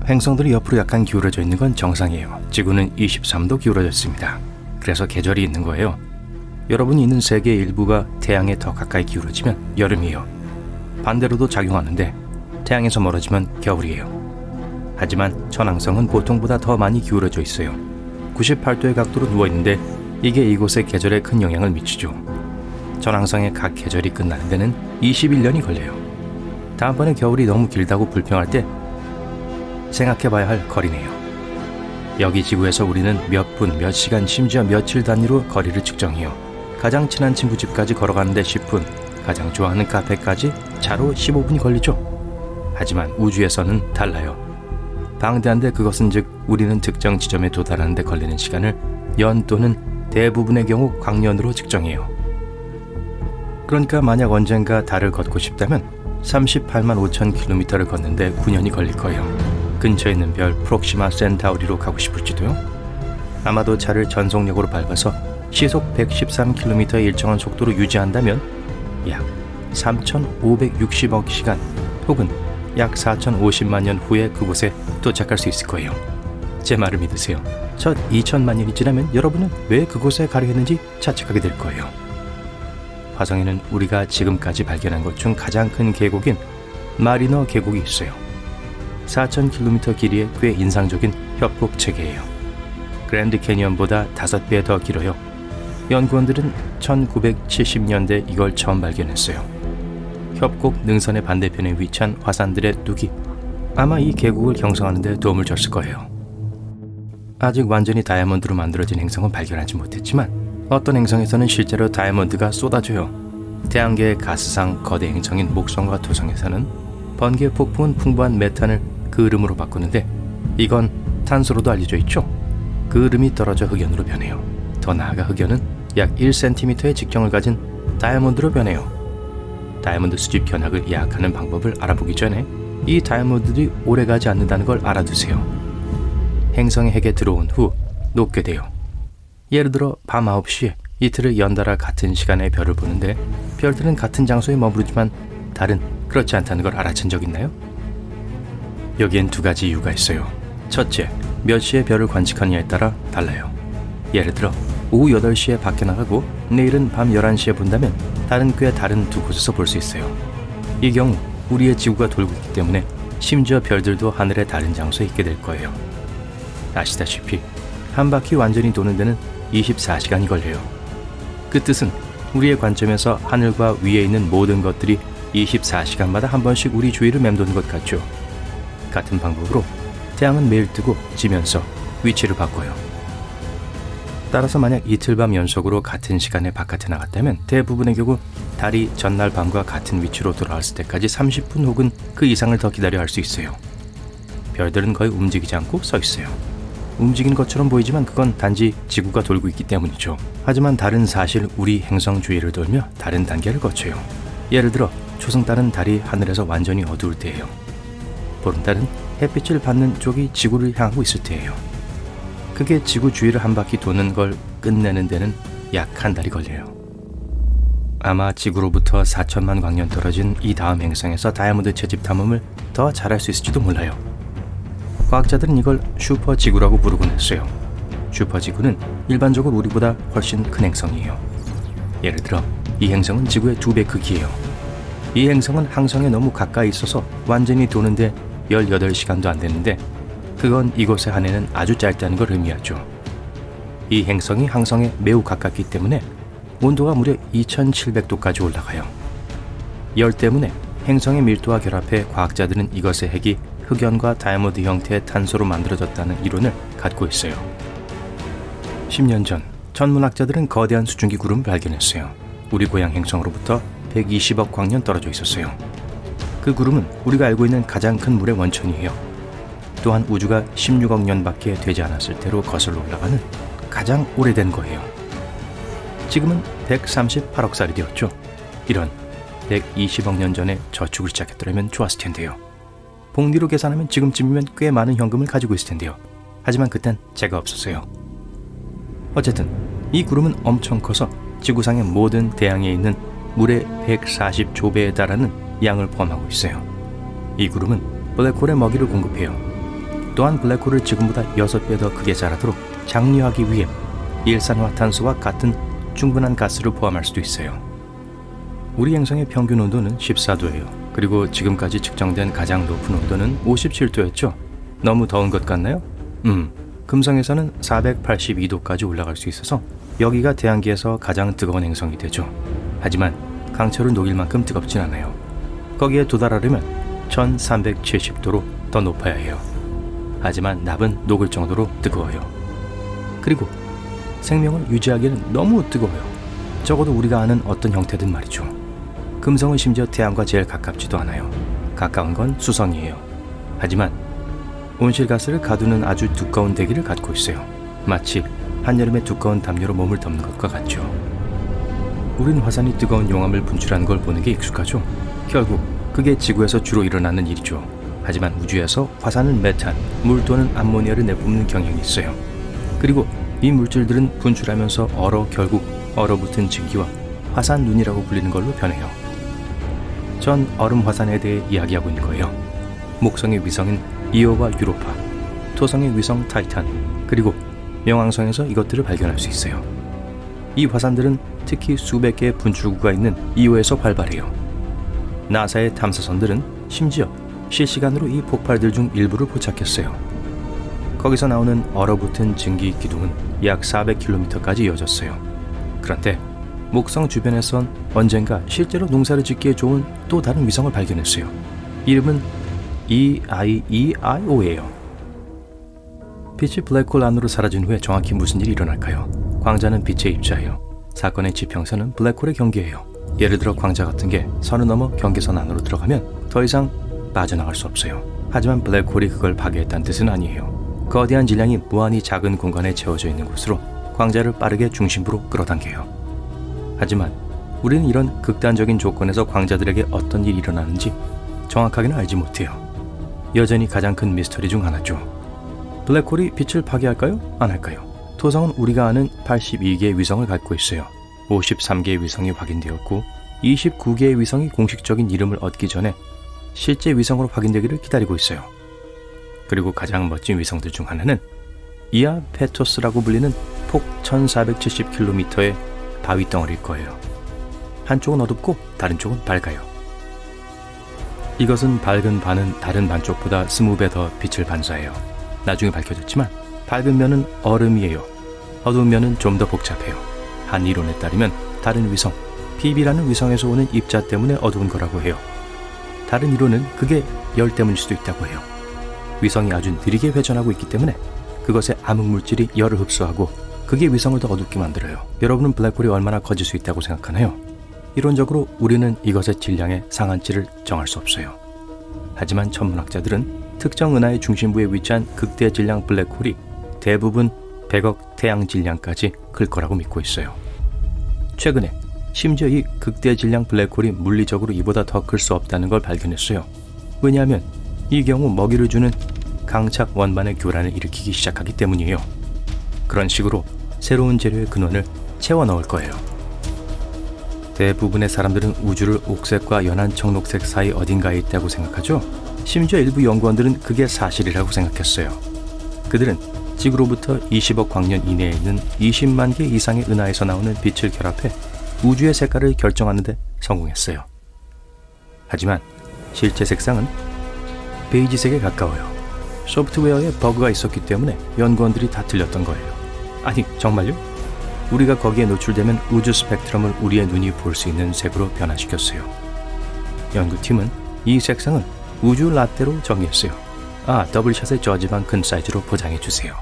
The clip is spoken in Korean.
행성들이 옆으로 약간 기울어져 있는 건 정상이에요. 지구는 23도 기울어져 있습니다. 그래서 계절이 있는 거예요. 여러분이 있는 세계의 일부가 태양에 더 가까이 기울어지면 여름이에요. 반대로도 작용하는데 태양에서 멀어지면 겨울이에요. 하지만 천왕성은 보통보다 더 많이 기울어져 있어요. 98도의 각도로 누워있는데 이게 이곳의 계절에 큰 영향을 미치죠. 천왕성의 각 계절이 끝나는 데는 21년이 걸려요. 다음번에 겨울이 너무 길다고 불평할 때 생각해봐야 할 거리네요. 여기 지구에서 우리는 몇 분, 몇 시간, 심지어 며칠 단위로 거리를 측정해요. 가장 친한 친구 집까지 걸어가는데 10분, 가장 좋아하는 카페까지 차로 15분이 걸리죠. 하지만 우주에서는 달라요. 방대한데 그것은 즉 우리는 특정 지점에 도달하는 데 걸리는 시간을 연 또는 대부분의 경우 광년으로 측정해요. 그러니까 만약 언젠가 달을 걷고 싶다면 38만 5천 킬로미터를 걷는데 9년이 걸릴 거예요. 근처에 있는 별 프록시마 센타우리로 가고 싶을지도요. 아마도 차를 전속력으로 밟아서 시속 113km의 일정한 속도로 유지한다면 약 3,560억 시간 혹은 약 4,050만 년 후에 그곳에 도착할 수 있을 거예요. 제 말을 믿으세요. 첫 2천만 년이 지나면 여러분은 왜 그곳에 가려 했는지 자책하게 될 거예요. 화성에는 우리가 지금까지 발견한 것 중 가장 큰 계곡인 마리너 계곡이 있어요. 4,000km 길이의 꽤 인상적인 협곡 체계예요. 그랜드 캐니언보다 5배 더 길어요. 연구원들은 1970년대 이걸 처음 발견했어요. 협곡 능선의 반대편에 위치한 화산들의 뚝이 아마 이 계곡을 형성하는 데 도움을 줬을 거예요. 아직 완전히 다이아몬드로 만들어진 행성은 발견하지 못했지만 어떤 행성에서는 실제로 다이아몬드가 쏟아져요. 태양계의 가스상 거대 행성인 목성과 토성에서는 번개 폭풍은 풍부한 메탄을 그을음으로 바꾸는데 이건 탄소로도 알려져 있죠. 그을음이 떨어져 흑연으로 변해요. 더 나아가 흑연은 약 1cm의 직경을 가진 다이아몬드로 변해요. 다이아몬드 수집 견학을 예약하는 방법을 알아보기 전에 이 다이아몬드들이 오래가지 않는다는 걸 알아두세요. 행성의 핵에 들어온 후 녹게 돼요. 예를 들어 밤 9시에 이틀을 연달아 같은 시간에 별을 보는데 별들은 같은 장소에 머무르지만 달은 그렇지 않다는 걸 알아챈 적 있나요? 여기엔 두 가지 이유가 있어요. 첫째, 몇 시에 별을 관측하느냐에 따라 달라요. 예를 들어 오후 8시에 밖에 나가고 내일은 밤 11시에 본다면 달은 꽤 다른 두 곳에서 볼 수 있어요. 이 경우 우리의 지구가 돌고 있기 때문에 심지어 별들도 하늘의 다른 장소에 있게 될 거예요. 아시다시피 한 바퀴 완전히 도는 데는 24시간이 걸려요. 그 뜻은 우리의 관점에서 하늘과 위에 있는 모든 것들이 24시간마다 한 번씩 우리 주위를 맴도는 것 같죠. 같은 방법으로 태양은 매일 뜨고 지면서 위치를 바꿔요. 따라서 만약 이틀 밤 연속으로 같은 시간에 바깥에 나갔다면 대부분의 경우 달이 전날 밤과 같은 위치로 돌아왔을 때까지 30분 혹은 그 이상을 더 기다려야 할 수 있어요. 별들은 거의 움직이지 않고 서 있어요. 움직이는 것처럼 보이지만 그건 단지 지구가 돌고 있기 때문이죠. 하지만 달은 사실 우리 행성 주위를 돌며 다른 단계를 거쳐요. 예를 들어 초승달은 달이 하늘에서 완전히 어두울 때예요. 보름달은 햇빛을 받는 쪽이 지구를 향하고 있을 때예요. 그게 지구 주위를 한 바퀴 도는 걸 끝내는 데는 약 한 달이 걸려요. 아마 지구로부터 4천만 광년 떨어진 이 다음 행성에서 다이아몬드 채집 탐험을 더 잘할 수 있을지도 몰라요. 과학자들은 이걸 슈퍼지구라고 부르곤 했어요. 슈퍼지구는 일반적으로 우리보다 훨씬 큰 행성이에요. 예를 들어 이 행성은 지구의 2배 크기예요. 이 행성은 항성에 너무 가까이 있어서 완전히 도는데 18시간도 안 되는데 그건 이곳의 한 해는 아주 짧다는 걸 의미하죠. 이 행성이 항성에 매우 가깝기 때문에 온도가 무려 2700도까지 올라가요. 열 때문에 행성의 밀도와 결합해 과학자들은 이것의 핵이 흑연과 다이아몬드 형태의 탄소로 만들어졌다는 이론을 갖고 있어요. 10년 전 천문학자들은 거대한 수증기 구름을 발견했어요. 우리 고향 행성으로부터 120억 광년 떨어져 있었어요. 그 구름은 우리가 알고 있는 가장 큰 물의 원천이에요. 또한 우주가 16억 년밖에 되지 않았을 때로 거슬러 올라가는 가장 오래된 거예요. 지금은 138억 살이 되었죠. 이런 120억 년 전에 저축을 시작했더라면 좋았을 텐데요. 복리로 계산하면 지금쯤이면 꽤 많은 현금을 가지고 있을 텐데요. 하지만 그땐 제가 없었어요. 어쨌든 이 구름은 엄청 커서 지구상의 모든 대양에 있는 물의 140조배에 달하는 양을 포함하고 있어요. 이 구름은 블랙홀의 먹이를 공급해요. 또한 블랙홀을 지금보다 6배 더 크게 자라도록 장려하기 위해 일산화탄소와 같은 충분한 가스를 포함할 수도 있어요. 우리 행성의 평균 온도는 14도예요. 그리고 지금까지 측정된 가장 높은 온도는 57도였죠. 너무 더운 것 같나요? 금성에서는 482도까지 올라갈 수 있어서 여기가 태양계에서 가장 뜨거운 행성이 되죠. 하지만 강철을 녹일 만큼 뜨겁진 않아요. 거기에 도달하려면 1370도로 더 높아야 해요. 하지만 납은 녹을 정도로 뜨거워요. 그리고 생명을 유지하기에는 너무 뜨거워요. 적어도 우리가 아는 어떤 형태든 말이죠. 금성은 심지어 태양과 제일 가깝지도 않아요. 가까운 건 수성이에요. 하지만 온실가스를 가두는 아주 두꺼운 대기를 갖고 있어요. 마치 한여름에 두꺼운 담요로 몸을 덮는 것과 같죠. 우린 화산이 뜨거운 용암을 분출하는 걸 보는 게 익숙하죠. 결국 그게 지구에서 주로 일어나는 일이죠. 하지만 우주에서 화산은 메탄, 물 또는 암모니아를 내뿜는 경향이 있어요. 그리고 이 물질들은 분출하면서 결국 얼어붙은 증기와 화산 눈이라고 불리는 걸로 변해요. 전 얼음 화산에 대해 이야기하고 있는 거예요. 목성의 위성인 이오와 유로파, 토성의 위성 타이탄, 그리고 명왕성에서 이것들을 발견할 수 있어요. 이 화산들은 특히 수백 개의 분출구가 있는 이오에서 활발해요. 나사의 탐사선들은 심지어 실시간으로 이 폭발들 중 일부를 포착했어요. 거기서 나오는 얼어붙은 증기 기둥은 약 400km까지 이어졌어요. 그런데 목성 주변에선 언젠가 실제로 농사를 짓기에 좋은 또 다른 위성을 발견했어요. 이름은 EIEIO예요. 빛이 블랙홀 안으로 사라진 후에 정확히 무슨 일이 일어날까요? 광자는 빛의 입자예요. 사건의 지평선은 블랙홀의 경계예요. 예를 들어 광자 같은 게 선을 넘어 경계선 안으로 들어가면 더 이상 빠져나갈 수 없어요. 하지만 블랙홀이 그걸 파괴했다는 뜻은 아니에요. 거대한 질량이 무한히 작은 공간에 채워져 있는 곳으로 광자를 빠르게 중심부로 끌어당겨요. 하지만 우리는 이런 극단적인 조건에서 광자들에게 어떤 일이 일어나는지 정확하게는 알지 못해요. 여전히 가장 큰 미스터리 중 하나죠. 블랙홀이 빛을 파괴할까요? 안 할까요? 토성은 우리가 아는 82개의 위성을 갖고 있어요. 53개의 위성이 확인되었고 29개의 위성이 공식적인 이름을 얻기 전에 실제 위성으로 확인되기를 기다리고 있어요. 그리고 가장 멋진 위성들 중 하나는 이아페토스라고 불리는 폭 1470km의 바위 덩어리일 거예요. 한쪽은 어둡고 다른 쪽은 밝아요. 이것은 밝은 반은 다른 반쪽보다 20배 더 빛을 반사해요. 나중에 밝혀졌지만 밝은 면은 얼음이에요. 어두운 면은 좀 더 복잡해요. 한 이론에 따르면 다른 위성, PB라는 위성에서 오는 입자 때문에 어두운 거라고 해요. 다른 이론은 그게 열 때문일 수도 있다고 해요. 위성이 아주 느리게 회전하고 있기 때문에 그것의 암흑물질이 열을 흡수하고 그게 위성을 더 어둡게 만들어요. 여러분은 블랙홀이 얼마나 커질 수 있다고 생각하나요? 이론적으로 우리는 이것의 질량의 상한치를 정할 수 없어요. 하지만 천문학자들은 특정 은하의 중심부에 위치한 극대 질량 블랙홀이 대부분 100억 태양 질량까지 클 거라고 믿고 있어요. 최근에 심지어 이 극대 질량 블랙홀이 물리적으로 이보다 더 클 수 없다는 걸 발견했어요. 왜냐하면 이 경우 먹이를 주는 강착 원반의 교란을 일으키기 시작하기 때문이에요. 그런 식으로 새로운 재료의 근원을 채워 넣을 거예요. 대부분의 사람들은 우주를 옥색과 연한 청록색 사이 어딘가에 있다고 생각하죠. 심지어 일부 연구원들은 그게 사실이라고 생각했어요. 그들은 지구로부터 20억 광년 이내에 있는 20만 개 이상의 은하에서 나오는 빛을 결합해 우주의 색깔을 결정하는 데 성공했어요. 하지만 실제 색상은 베이지색에 가까워요. 소프트웨어에 버그가 있었기 때문에 연구원들이 다 틀렸던 거예요. 아니, 정말요? 우리가 거기에 노출되면 우주 스펙트럼을 우리의 눈이 볼 수 있는 색으로 변화시켰어요. 연구팀은 이 색상을 우주 라떼로 정의했어요. 더블샷의 저지방 큰 사이즈로 포장해주세요.